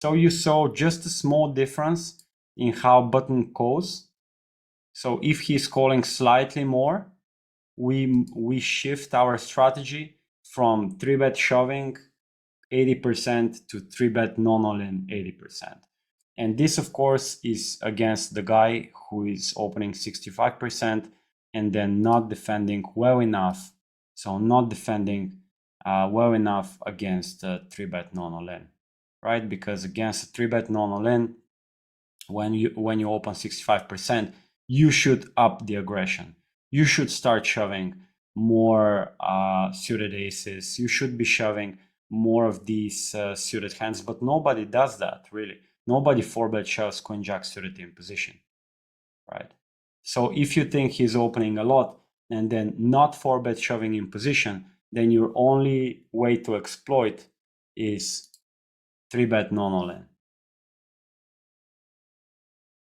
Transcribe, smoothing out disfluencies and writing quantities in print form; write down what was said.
So you saw just a small difference in how button calls. So if he's calling slightly more, we shift our strategy from 3-bet shoving 80% to 3-bet non-all-in 80%. And this, of course, is against the guy who is opening 65% and then not defending well enough. So not defending well enough against 3-bet non-all-in, right? Because against 3-bet non-all-in, when you open 65%, you should up the aggression. You should start shoving more suited aces. You should be shoving more of these suited hands, but nobody does that, really. Nobody 4-bet shoves queen jack suited in position, right? So if you think he's opening a lot and then not 4-bet shoving in position, then your only way to exploit is 3-bet non-all-in.